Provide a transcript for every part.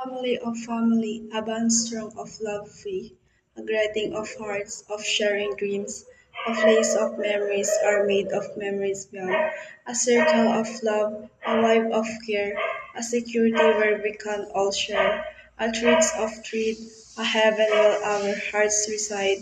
family, a bond strong of love free, a greeting of hearts, of sharing dreams, a place of memories are made of memories beyond, a circle of love, a vibe of care, a security where we can all share, a treats of treat, a heaven where our hearts reside.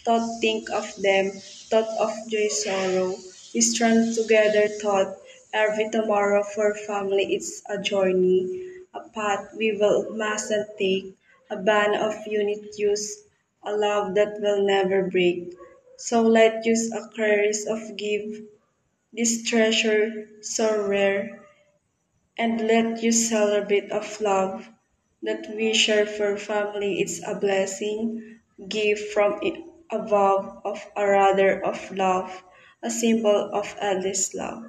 Thought think of them, thought of joy sorrow. We strong together thought every tomorrow for family it's a journey, a path we will mustn't take, a band of unit use, a love that will never break. So let use a caress of give this treasure so rare, and let you celebrate of love that we share for family. It's a blessing, gift from above of a rather of love, a symbol of endless love.